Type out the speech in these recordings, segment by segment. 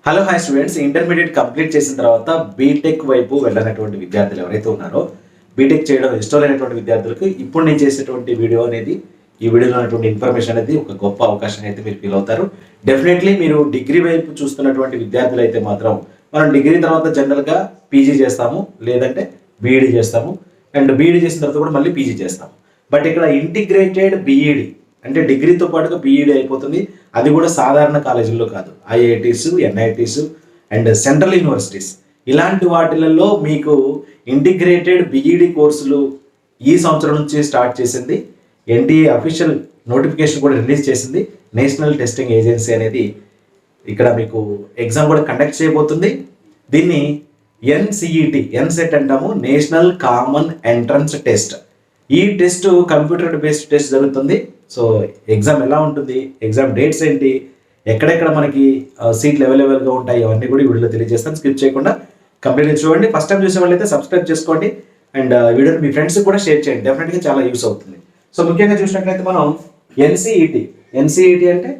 Hello hi students, intermediate complete చేసిన తర్వాత BTech వైపు వెళ్ళినటువంటి విద్యార్థులు ఎవరైతే ఉన్నారో, బీటెక్ చేయడం ఇష్టం లేనటువంటి విద్యార్థులకు ఇప్పుడు నేను చేసేటువంటి వీడియో అనేది, ఈ వీడియోలో ఉన్నటువంటి ఇన్ఫర్మేషన్ అనేది ఒక గొప్ప అవకాశం అయితే మీరు ఫీల్ అవుతారు. డెఫినెట్లీ మీరు డిగ్రీ వైపు చూస్తున్నటువంటి విద్యార్థులు అయితే మాత్రం, మనం డిగ్రీ తర్వాత జనరల్గా పీజీ చేస్తాము, లేదంటే బీఈడీ చేస్తాము, అండ్ బీఈడీ చేసిన తర్వాత కూడా మళ్ళీ పీజీ చేస్తాము. బట్ ఇక్కడ ఇంటిగ్రేటెడ్ బీఈడీ అంటే డిగ్రీతో పాటుగా బీఈడీ అయిపోతుంది. అది కూడా సాధారణ కాలేజీల్లో కాదు, IITs, NITs and central universities ఇలాంటి వాటిలలో మీకు ఇంటిగ్రేటెడ్ బీఈడీ కోర్సులు ఈ సంవత్సరం నుంచి స్టార్ట్ చేసింది. ఎన్టీఏ అఫీషియల్ నోటిఫికేషన్ కూడా రిలీజ్ చేసింది. నేషనల్ టెస్టింగ్ ఏజెన్సీ అనేది ఇక్కడ మీకు ఎగ్జామ్ కూడా కండక్ట్ చేయబోతుంది. దీన్ని ఎన్సిఈటి, ఎన్సెట్ అంటాము, నేషనల్ కామన్ ఎంట్రన్స్ టెస్ట్. ఈ టెస్ట్ కంప్యూటర్ బేస్డ్ టెస్ట్ జరుగుతుంది. సో ఎగ్జామ్ ఎలా ఉంటుంది, ఎగ్జామ్ డేట్స్ ఏంటి, ఎక్కడెక్కడ మనకి సీట్లు అవైలబుల్గా ఉంటాయి, అవన్నీ కూడా ఈ వీడియోలో తెలియజేస్తాను. స్కిప్ చేయకుండా కంప్లీట్గా చూడండి. ఫస్ట్ టైం చూసే వాళ్ళైతే సబ్స్క్రైబ్ చేసుకోండి అండ్ వీడియోని మీ ఫ్రెండ్స్కి కూడా షేర్ చేయండి. డెఫినెట్గా చాలా యూస్ అవుతుంది. సో ముఖ్యంగా చూసినట్లయితే మనం ఎన్సిఈటి అంటే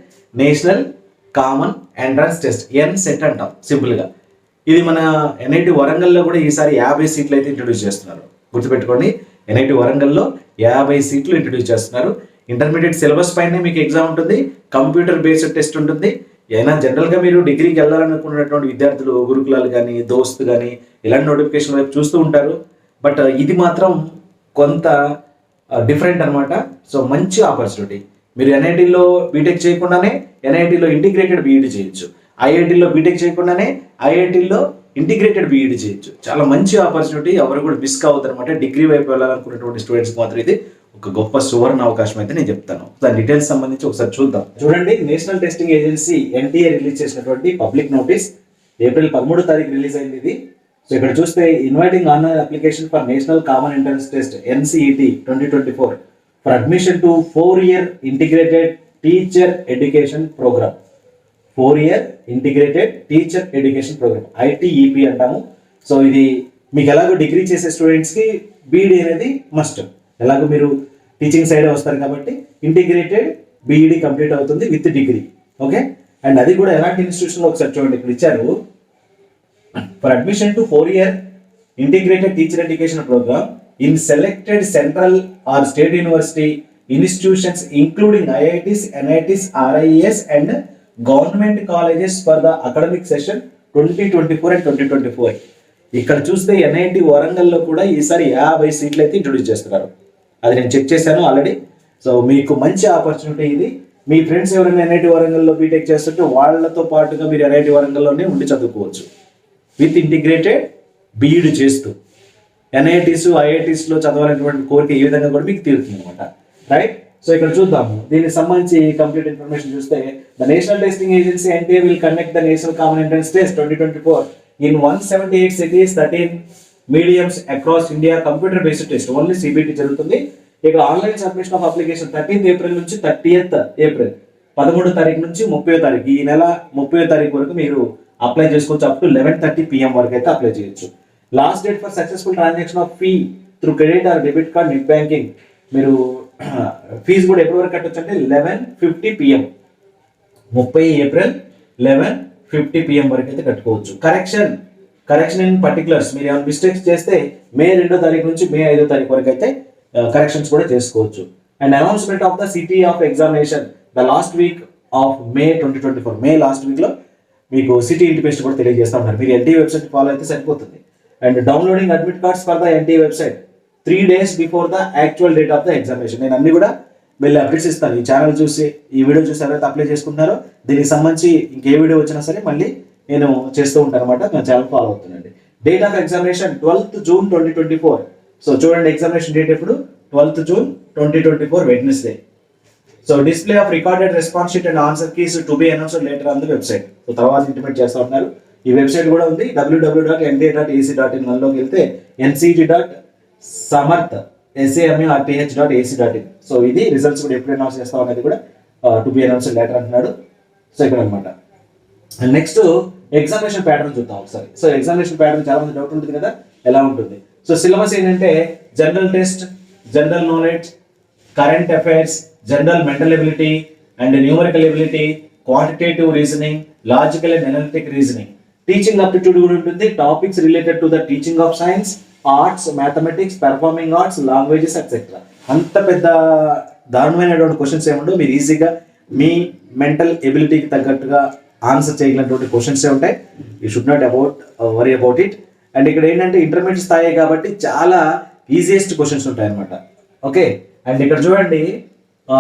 నేషనల్ కామన్ ఎంట్రన్స్ టెస్ట్, ఎన్సెట్ అంటాం సింపుల్గా. ఇది మన ఎన్ఐటి వరంగల్లో కూడా ఈసారి 50 సీట్లు అయితే ఇంట్రొడ్యూస్ చేస్తున్నారు. గుర్తుపెట్టుకోండి, ఎన్ఐటి వరంగల్లో 50 సీట్లు ఇంట్రొడ్యూస్ చేస్తున్నారు. ఇంటర్మీడియట్ సిలబస్ పైనే మీకు ఎగ్జామ్ ఉంటుంది, కంప్యూటర్ బేస్డ్ టెస్ట్ ఉంటుంది. అయినా జనరల్గా మీరు డిగ్రీకి వెళ్ళాలనుకున్నటువంటి విద్యార్థులు గురుకులాలు కానీ, దోస్త్ కానీ ఇలాంటి నోటిఫికేషన్ వైపు చూస్తూ ఉంటారు. బట్ ఇది మాత్రం కొంత డిఫరెంట్ అనమాట. సో మంచి ఆపర్చునిటీ. మీరు ఎన్ఐటీలో బీటెక్ చేయకుండానే ఎన్ఐటీలో ఇంటిగ్రేటెడ్ బీఈడీ చేయొచ్చు, ఐఐటీలో బీటెక్ చేయకుండానే ఐఐటీలో ఇంటిగ్రేటెడ్ బీఈడీ చేయొచ్చు. చాలా మంచి ఆపర్చునిటీ, ఎవరు కూడా మిస్ కావద్దు అనమాట. డిగ్రీ వైపు వెళ్ళాలనుకున్నటువంటి స్టూడెంట్స్కి మాత్రం ఇది ఒక గొప్ప సువర్ణ అవకాశం అయితే నేను చెప్తాను. దాని డీటెయిల్స్ సంబంధించి ఒకసారి చూద్దాం. చూడండి, national testing agency NTA release చేసినటువంటి పబ్లిక్ నోటీస్ ఏప్రిల్ 13 తారీఖు రిలీజ్ అయింది ఇది. సో ఇక్కడ చూస్తే inviting online application for national common entrance test NCET 2024 for admission to 4-year integrated teacher education programme. 4-year integrated teacher education programme, ITEP అంటాము. So ఇది మీకు ఎలాగో డిగ్రీ చేసే స్టూడెంట్స్కి బీఈడీ అనేది మస్ట్. ఎలాగో మీరు టీచింగ్ సైడే వస్తారు కాబట్టి ఇంటిగ్రేటెడ్ బీఈడీ కంప్లీట్ అవుతుంది విత్ డిగ్రీ. ఓకే, అండ్ అది కూడా ఎలాంటి ఇన్స్టిట్యూషన్లో ఒకసారి చూడండి. ఇక్కడ ఇచ్చారు, for admission to 4-year integrated teacher education programme in selected central or state university institutions including IITs, NITs, RIS and government colleges for the academic session 2024 and 2024. ఇక్కడ చూస్తే ఎన్ఐటి వరంగల్లో కూడా ఈసారి 50 సీట్లు అయితే ఇంట్రొడ్యూస్ చేస్తున్నారు. అది నేను చెక్ చేశాను ఆల్రెడీ. సో మీకు మంచి ఆపర్చునిటీ ఇది. మీ ఫ్రెండ్స్ ఎవరైనా ఎన్ఐటి వరంగల్లో బీటెక్ చేస్తుంటే వాళ్ళతో పాటుగా మీరు ఎన్ఐటి వరంగల్లోనే ఉండి చదువుకోవచ్చు విత్ ఇంటిగ్రేటెడ్ బీఈడీ చేస్తూ. ఎన్ఐటీస్, ఐఐటీస్లో చదవాలనేటువంటి కోరిక ఈ విధంగా కూడా మీకు తీరుతుంది అనమాట. రైట్, సో ఇక్కడ చూద్దాము దీనికి సంబంధించి కంప్లీట్ ఇన్ఫర్మేషన్ చూస్తే, the national testing agency NTA will conduct the national common entrance test 2024 in 178 cities, 13 mediums across India. Computer based test, only CBT జరుగుతుంది. ఇక్కడ online submission of application 13th April నుంచి 30th April, 13 తారీఖు నుంచి 30వ తారీఖు, ఈ నెల 30వ తారీఖు వరకు మీరు అప్లై చేసుకోవచ్చు. అప్ టు 11:30 PM వరకు అయితే అప్లై చేయొచ్చు. Last date for successful transaction of fee through credit are debit card, net banking. మీరు ఫీజు కూడా ఎప్పటి వరకు కట్టొచ్చు అంటే 11:50 PM, 30 ఏప్రిల్ 11:50 PM వరకు అయితే కట్టుకోవచ్చు. కరెక్షన్ ఇన్ పర్టికులర్స్, మీరు ఏమైనా మిస్టేక్స్ చేస్తే మే 2వ తారీఖు నుంచి మే 5వ తారీఖు వరకు అయితే కరెక్షన్స్ కూడా చేసుకోవచ్చు. And announcement of the city of examination the last week of May 2024, May last వీక్లో మీకు సిటీ ఇంటిమేషన్ కూడా తెలియజేస్తూ ఉన్నారు. మీరు ఎన్టీఏ వెబ్సైట్ ఫాలో అయితే సరిపోతుంది. And downloading admit cards for the NTA website 3 days before the actual date of the examination. నేను అన్ని కూడా వెళ్ళి అప్డేట్స్ ఇస్తాను. ఈ ఛానల్ చూసి, ఈ వీడియో చూసి ఎవరైతే అప్లై చేసుకుంటున్నారో దీనికి సంబంధించి ఇంకే వీడియో వచ్చినా సరే మళ్ళీ నేను చేస్తూ ఉంటాను అనమాట. నా ఛానల్ ఫాలో అవుతుందండి. Date of examination 12th June 2024. So చూడండి, ఎగ్జామినేషన్ డేట్ ఎప్పుడు, 12th June 2024 Wednesday. So display of recorded response sheet and answer keys to be announced later on the website. So తర్వాత ఇంటిమేట్ చేస్తూ ఉన్నారు. ఈ website కూడా ఉంది, www.nta.ac.in. లోకి వెళ్తే nct.samarth samrth.ac.in. సో ఇది రిజల్ట్స్ కూడా ఎప్పుడు అనౌన్స్ చేస్తాం అనేది కూడా టు బి అనౌన్స్డ్ లేటర్ అంటున్నాడు. సో ఇక్కడ అనమాట. నెక్స్ట్ ఎగ్జామినేషన్ ప్యాటర్న్ చూద్దాం ఒకసారి. సో ఎగ్జామినేషన్ ప్యాటర్న్ చాలా మంది డౌట్ ఉంటుంది కదా, ఎలా ఉంటుంది. సో సిలబస్ ఏంటంటే general test, general knowledge, current affairs, general mental ability and numerical ability, quantitative reasoning, logical and analytic reasoning. Teaching aptitude కూడా ఉంటుంది, topics related to the teaching of science, arts, mathematics, performing arts, languages etcetera. అంత పెద్ద దారుణమైనటువంటి questions ఏముండవు, మీరు ఈజీగా మీ mental ఎబిలిటీకి తగ్గట్టుగా answer చేయగలిగినటువంటి క్వశ్చన్స్ ఉంటాయి. You should not worry about it. And ఇక్కడ ఏంటంటే ఇంటర్మీడియట్ స్థాయి కాబట్టి చాలా ఈజియెస్ట్ క్వశ్చన్స్ ఉంటాయి అనమాట. ఓకే, అండ్ ఇక్కడ చూడండి,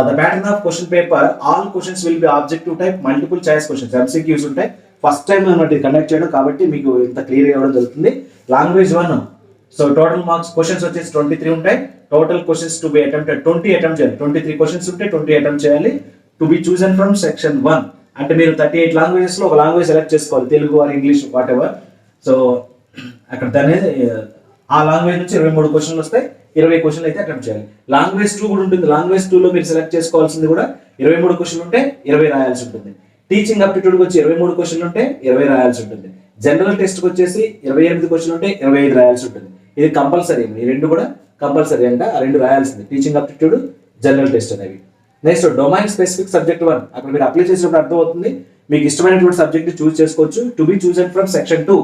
the pattern of question paper, all questions will be objective type, multiple choice questions, MCQs ఉంటాయి. ఫస్ట్ టైం అనమాట ఇది కండక్ట్ చేయడం కాబట్టి మీకు ఇంత క్లియర్ ఇవ్వడం జరుగుతుంది. Language 1, so total marks questions వచ్చేసి 23 ఉంటాయి. Total questions to be attempted 20 attempt చేయాలి. 23 క్వశ్చన్స్ ఉంటే 20 అటెంప్ట్ చేయాలి. To be chosen from section 1, అంటే మీరు 38 లాంగ్వేజెస్ లో ఒక లాంగ్వేజ్ సెలెక్ట్ చేసుకోవాలి, Telugu or English whatever. So అక్కడ దాని ఆ లాంగ్వేజ్ నుంచి 23 క్వశ్చన్లు వస్తాయి, 20 క్వశ్చన్లు అయితే అటెంప్ట్ చేయాలి. లాంగ్వేజ్ 2 కూడా ఉంటుంది. లాంగ్వేజ్ 2లో మీరు సెలెక్ట్ చేసుకోవాల్సింది కూడా 23 క్వశ్చన్లు ఉంటే 20 రాయాల్సి ఉంటుంది. టీచింగ్ అప్టిట్యూడ్కి వచ్చి 23 క్వశ్చన్లు ఉంటే 20 రాయాల్సి ఉంటుంది. జనరల్ టెస్ట్కి వచ్చేసి 28 క్వశ్చన్లు ఉంటే 25 రాయాల్సి ఉంటుంది. ఇది కంపల్సరీ, ఈ రెండు కూడా కంపల్సరీ అంట, ఆ రెండు రాయాల్సింది, టీచింగ్ అప్టిట్యూడ్, జనరల్ టెస్ట్ అనేవి. నెక్స్ట్ డొమైన్ స్పెసిఫిక్ సబ్జెక్ట్ 1, అక్కడ మీరు అప్లై చేసినప్పుడు అర్థమవుతుంది, మీకు ఇష్టమైనటువంటి సబ్జెక్ట్ చూస్ చేసుకోవచ్చు. To be chosen from section 2,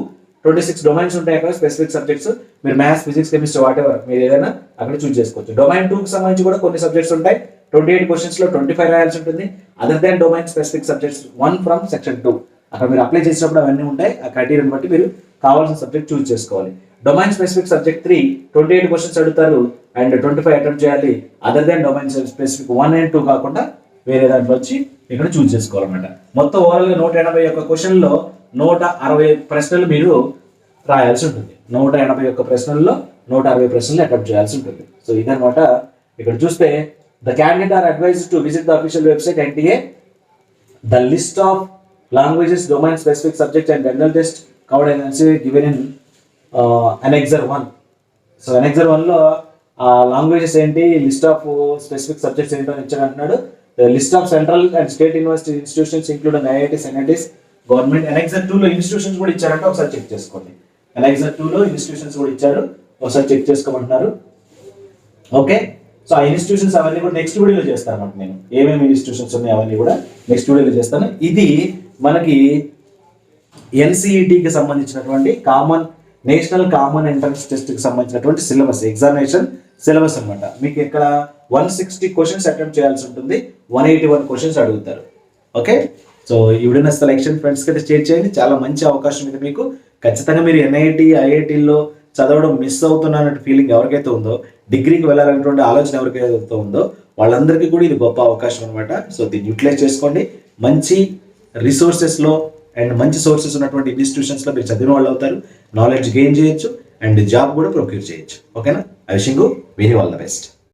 26 domains ఉంటాయి అక్కడ, స్పెసిఫిక్ సబ్జెక్ట్స్. మీరు maths, physics, chemistry what ever మీరు ఏదైనా అక్కడ చూస్ చేసుకోవచ్చు. డొమైన్ 2కి సంబంధించి కూడా కొన్ని సబ్జెక్ట్స్ ఉంటాయి. 28 క్వశ్చన్స్ లో 25 రాయాల్సి ఉంటుంది. Other than domain specific subjects 1 from section 2, అక్కడ మీరు అప్లై చేసినప్పుడు అవన్నీ ఉంటాయి. ఆ క్రైటీరియాని బట్టి మీరు కావాల్సిన సబ్జెక్ట్ చూస్ చేసుకోవాలి. డొమైన్ స్పెసిఫిక్ సబ్జెక్ట్ 3, 28 క్వశ్చన్స్ అడుగుతారు అండ్ 25 అటెంప్ట్ చేయాలి. Other than domain specific 1 and 2 కాకుండా వేరే దాంట్లో వచ్చి ఇక్కడ చూస్ చేసుకోవాలన్నమాట. మొత్తం ఓవరాల్ గా 181 క్వశ్చన్లో 160 ప్రశ్నలు మీరు రాయాల్సి ఉంటుంది. 181 ప్రశ్నల్లో 160 ప్రశ్నలు అటెంప్ట్ చేయాల్సి ఉంటుంది. సో ఇదనమాట. ఇక్కడ చూస్తే the candidate are advised to visit the official website NTA. The list of languages, domain specific subject and general test covered and given in Annexure 1. So Annexure 1లో లాంగ్వేజెస్ ఏంటి, లిస్ట్ ఆఫ్ స్పెసిఫిక్ సబ్జెక్ట్స్ ఏంటో ఇచ్చాడు అంటున్నాడు. List of central and state university institutions including IITs, NITs, government. Annexure 2లో institutions కూడా ఇచ్చారంటే ఒకసారి check చేసుకోండి. Annexure 2లో ఇన్స్టిట్యూషన్స్ కూడా ఇచ్చారు, ఒకసారి చెక్ చేసుకోమంటున్నారు. ఓకే, సో ఆ ఇన్స్టిట్యూషన్స్ అవన్నీ కూడా నెక్స్ట్ వీడియోలో చేస్తాను అన్నమాట. నేను ఏమేమి ఇన్స్టిట్యూషన్స్ ఉన్నాయి అవన్నీ కూడా నెక్స్ట్ వీడియోలో చేస్తాను. ఇది మనకి NCETకి సంబంధించినటువంటి నేషనల్ కామన్ ఎంట్రన్స్ టెస్ట్కి సంబంధించినటువంటి సిలబస్, ఎగ్జామినేషన్ సిలబస్ అనమాట. మీకు ఇక్కడ 160 క్వశ్చన్స్ అటెంప్ట్ చేయాల్సి ఉంటుంది, 181 క్వశ్చన్స్ అడుగుతారు. ఓకే, సో ఈ వీడియో సెలెక్షన్ ఫ్రెండ్స్కి అయితే షేర్ చేయండి. చాలా మంచి అవకాశం ఇది మీకు. ఖచ్చితంగా మీరు NIT, IITలో చదవడం మిస్ అవుతున్న ఫీలింగ్ ఎవరికైతే ఉందో, డిగ్రీకి వెళ్ళాలనేటువంటి ఆలోచన ఎవరికైతే ఉందో వాళ్ళందరికీ కూడా ఇది గొప్ప అవకాశం అనమాట. సో దీన్ని యూటిలైజ్ చేసుకోండి. మంచి రిసోర్సెస్లో అండ్ మంచి సోర్సెస్ ఉన్నటువంటి ఇన్స్టిట్యూషన్స్లో మీరు చదివిన వాళ్ళు అవుతారు, నాలెడ్జ్ గెయిన్ చేయొచ్చు అండ్ జాబ్ కూడా ప్రొక్యూర్ చేయొచ్చు. ఓకేనా? I wishing you very all the best.